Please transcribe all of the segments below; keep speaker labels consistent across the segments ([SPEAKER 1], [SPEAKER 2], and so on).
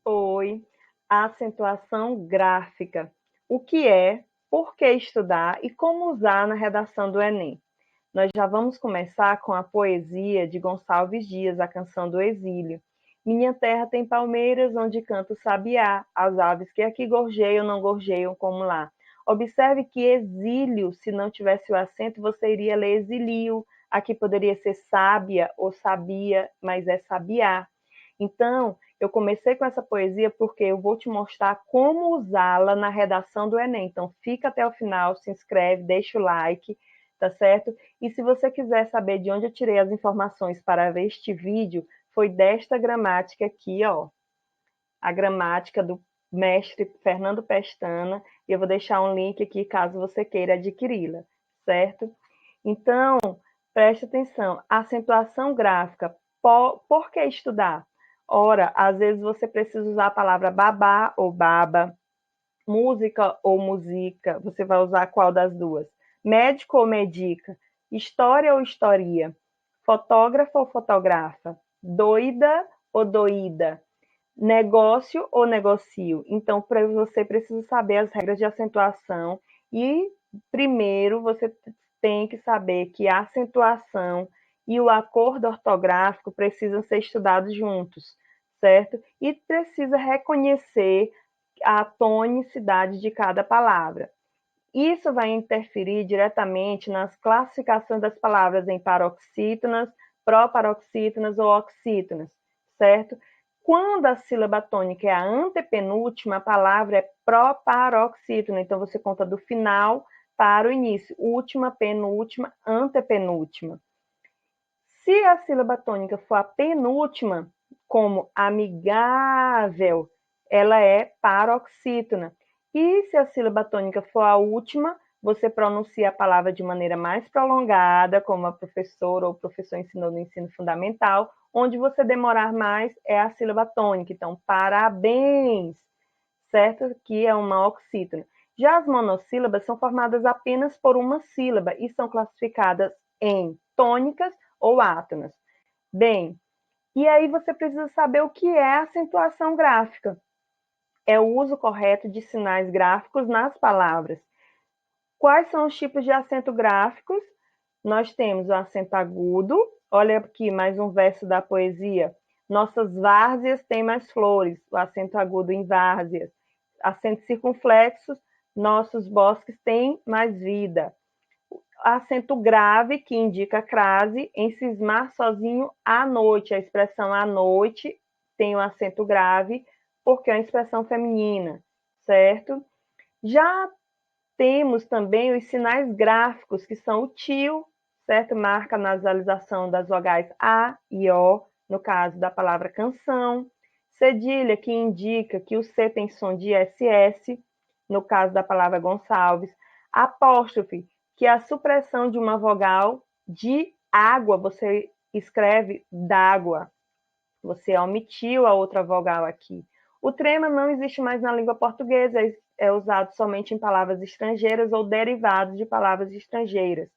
[SPEAKER 1] Oi, acentuação gráfica. O que é, por que estudar e como usar na redação do Enem? Nós já vamos começar com a poesia de Gonçalves Dias, a canção do exílio. Minha terra tem palmeiras onde canta o sabiá, as aves que aqui gorjeiam não gorjeiam como lá. Observe que exílio, se não tivesse o acento, você iria ler exilio. Aqui poderia ser sábia ou sabia, mas é sabiá. Então, eu comecei com essa poesia porque eu vou te mostrar como usá-la na redação do Enem. Então, fica até o final, se inscreve, deixa o like, tá certo? E se você quiser saber de onde eu tirei as informações para ver este vídeo, foi desta gramática aqui, ó. A gramática do mestre Fernando Pestana, e eu vou deixar um link aqui caso você queira adquiri-la, certo? Então, preste atenção. Acentuação gráfica. Por que estudar? Ora, às vezes você precisa usar a palavra babá ou baba, música ou musica. Você vai usar qual das duas? Médico ou medica? História ou historia? Fotógrafo ou fotografa? Doida ou doída? Negócio ou negocio? Então, você precisa saber as regras de acentuação e, primeiro, você tem que saber que a acentuação e o acordo ortográfico precisam ser estudados juntos, certo? E precisa reconhecer a tonicidade de cada palavra. Isso vai interferir diretamente nas classificações das palavras em paroxítonas, proparoxítonas ou oxítonas, certo? Quando a sílaba tônica é a antepenúltima, a palavra é proparoxítona. Então, você conta do final para o início. Última, penúltima, antepenúltima. Se a sílaba tônica for a penúltima, como amigável, ela é paroxítona. E se a sílaba tônica for a última, você pronuncia a palavra de maneira mais prolongada, como a professora ou o professor ensinou no ensino fundamental. Onde você demorar mais é a sílaba tônica. Então, parabéns, certo? Que é uma oxítona. Já as monossílabas são formadas apenas por uma sílaba e são classificadas em tônicas ou átonas. Bem, e aí você precisa saber o que é acentuação gráfica. É o uso correto de sinais gráficos nas palavras. Quais são os tipos de acento gráficos? Nós temos o acento agudo. Olha aqui mais um verso da poesia. Nossas várzeas têm mais flores. O acento agudo em várzeas. Acentos circunflexos. Nossos bosques têm mais vida. Acento grave, que indica crase, em cismar sozinho à noite. A expressão à noite tem o acento grave, porque é uma expressão feminina, certo? Já temos também os sinais gráficos, que são o tio, certo? Marca a nasalização das vogais A e O, no caso da palavra canção. Cedilha, que indica que o C tem som de SS, no caso da palavra Gonçalves. Apóstrofe, que é a supressão de uma vogal de água, você escreve d'água. Você omitiu a outra vogal aqui. O trema não existe mais na língua portuguesa, é usado somente em palavras estrangeiras ou derivados de palavras estrangeiras,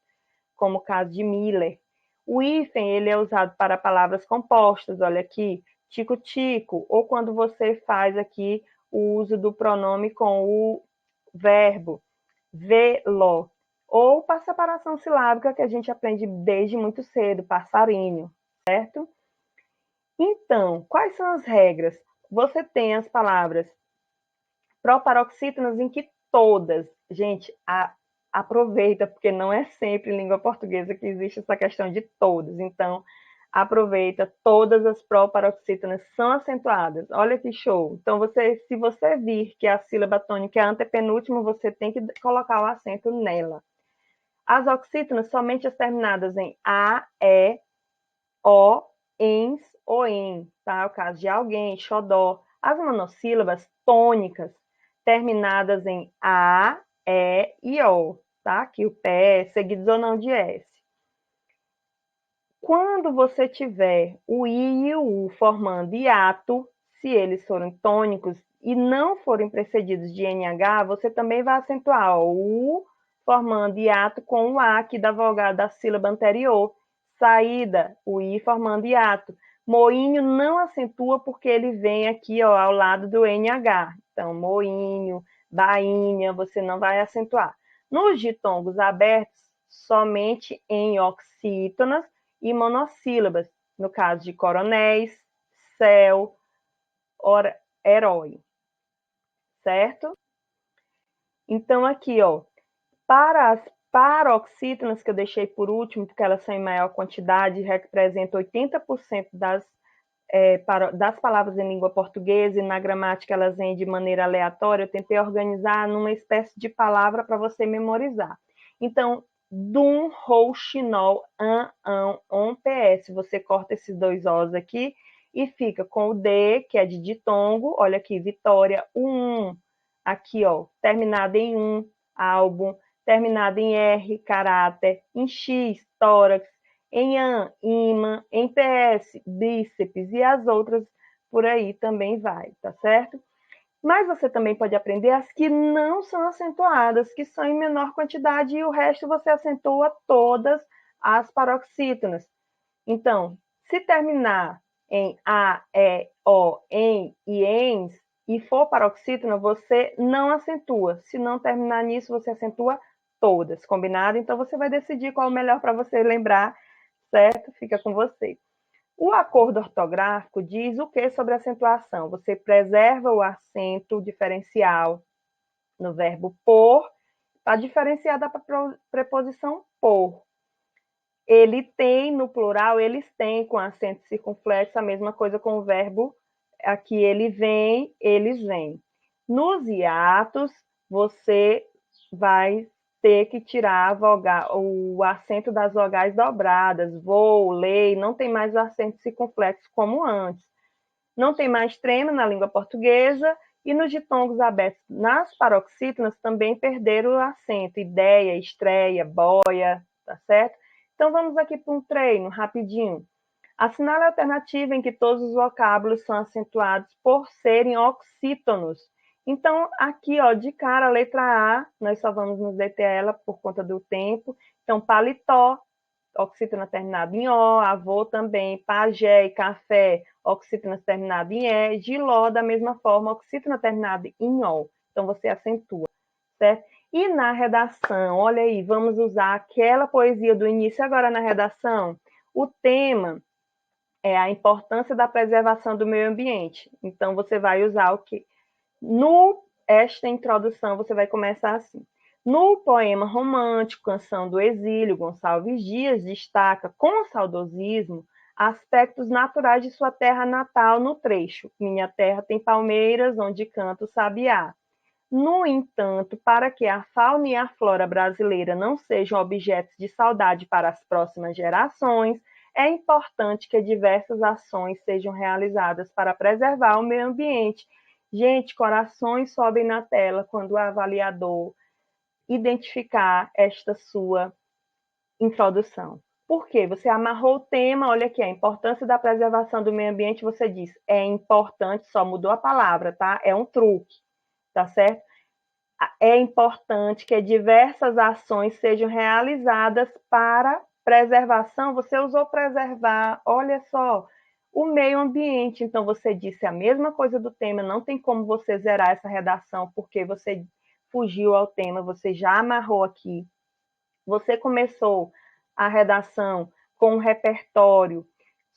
[SPEAKER 1] como o caso de Miller. O hífen, ele é usado para palavras compostas, olha aqui, tico-tico, ou quando você faz aqui o uso do pronome com o verbo, vê-lo, ou para separação silábica, que a gente aprende desde muito cedo, passarinho, certo? Então, quais são as regras? Você tem as palavras proparoxítonas em que todas, gente, aproveita, porque não é sempre em língua portuguesa que existe essa questão de todas. Então, aproveita, todas as proparoxítonas são acentuadas. Olha que show. Então, se você vir que a sílaba tônica é a antepenúltima, você tem que colocar o acento nela. As oxítonas, somente as terminadas em A, E, O, ens ou em, tá? É o caso de alguém, xodó. As monossílabas tônicas, terminadas em A, E e O, tá? Que o pé, seguidos ou não de S. Quando você tiver o I e o U formando hiato, se eles forem tônicos e não forem precedidos de NH, você também vai acentuar o U formando hiato com o A aqui da vogal da sílaba anterior. Saída, o I formando hiato. Moinho não acentua porque ele vem aqui, ó, ao lado do NH. Então, moinho, bainha, você não vai acentuar. Nos ditongos abertos, somente em oxítonas e monossílabas, no caso de coronéis, céu, herói, certo? Então, aqui, ó, para as paroxítonas, que eu deixei por último, porque elas são em maior quantidade, representam 80% das palavras em língua portuguesa, e na gramática elas vêm de maneira aleatória, eu tentei organizar numa espécie de palavra para você memorizar. Então, dum, rou, xinol, an, on, ps. Você corta esses dois os aqui e fica com o D, que é de ditongo, olha aqui, Vitória, aqui, ó, terminado em álbum, terminado em R, caráter, em X, tórax, em AN, imã, em PS, bíceps e as outras por aí também vai, tá certo? Mas você também pode aprender as que não são acentuadas, que são em menor quantidade, e o resto você acentua todas as paroxítonas. Então, se terminar em A, E, O, em e ens, e for paroxítona, você não acentua. Se não terminar nisso, você acentua todas, combinado? Então, você vai decidir qual é o melhor para você lembrar, certo? Fica com você. O acordo ortográfico diz o que sobre acentuação? Você preserva o acento diferencial no verbo por, está diferenciado da preposição por. Ele tem, no plural, eles têm com acento circunflexo, a mesma coisa com o verbo aqui, ele vem, eles vêm. Nos hiatos, você vai ter que tirar o acento das vogais dobradas, vou, lei, não tem mais o acento circunflexo como antes. Não tem mais trema na língua portuguesa, e nos ditongos abertos nas paroxítonas também perderam o acento, ideia, estreia, boia, tá certo? Então vamos aqui para um treino rapidinho. Assinale a alternativa em que todos os vocábulos são acentuados por serem oxítonos. Então, aqui, ó, de cara, a letra A, nós só vamos nos deter a ela por conta do tempo. Então, paletó, oxítona terminada em O, avô também, pajé e café, oxítona terminada em E, giló, da mesma forma, oxítona terminada em O. Então, você acentua, certo? E na redação, olha aí, vamos usar aquela poesia do início agora na redação. O tema é a importância da preservação do meio ambiente. Então, você vai usar o quê? Esta introdução, você vai começar assim. No poema romântico Canção do Exílio, Gonçalves Dias destaca com saudosismo aspectos naturais de sua terra natal no trecho Minha terra tem palmeiras, onde canta o sabiá. No entanto, para que a fauna e a flora brasileira não sejam objetos de saudade para as próximas gerações, é importante que diversas ações sejam realizadas para preservar o meio ambiente. Gente, corações sobem na tela quando o avaliador identificar esta sua introdução. Por quê? Você amarrou o tema, olha aqui, a importância da preservação do meio ambiente, você diz, é importante, só mudou a palavra, tá? É um truque, tá certo? É importante que diversas ações sejam realizadas para preservação. Você usou preservar, olha só, o meio ambiente. Então, você disse a mesma coisa do tema, não tem como você zerar essa redação, porque você fugiu ao tema, você já amarrou aqui. Você começou a redação com um repertório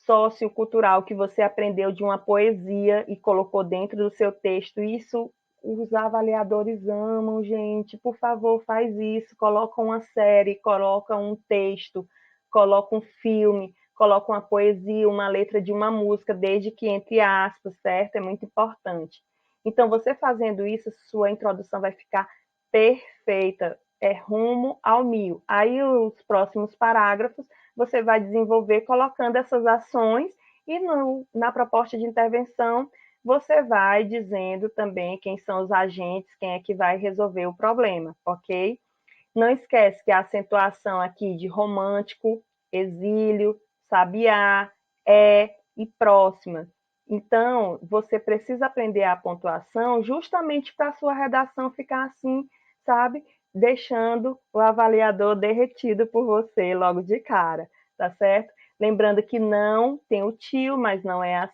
[SPEAKER 1] sociocultural que você aprendeu de uma poesia e colocou dentro do seu texto. Isso os avaliadores amam, gente. Por favor, faz isso. Coloca uma série, coloca um texto, coloca um filme, coloca uma poesia, uma letra de uma música, desde que entre aspas, certo? É muito importante. Então, você fazendo isso, sua introdução vai ficar perfeita. É rumo ao 1000. Aí, os próximos parágrafos, você vai desenvolver colocando essas ações e na proposta de intervenção você vai dizendo também quem são os agentes, quem é que vai resolver o problema, ok? Não esquece que a acentuação aqui de romântico, exílio, sabiá, e próxima. Então, você precisa aprender a pontuação justamente para a sua redação ficar assim, sabe? Deixando o avaliador derretido por você logo de cara, tá certo? Lembrando que não tem o tio, mas não é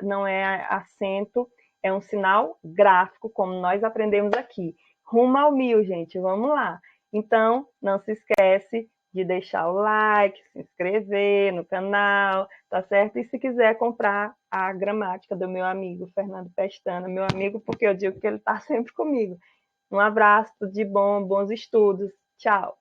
[SPEAKER 1] não é acento, é um sinal gráfico, como nós aprendemos aqui. Rumo ao 1000, gente, vamos lá. Então, não se esquece de deixar o like, se inscrever no canal, tá certo? E se quiser comprar a gramática do meu amigo Fernando Pestana, meu amigo, porque eu digo que ele está sempre comigo. Um abraço, tudo de bom, bons estudos. Tchau.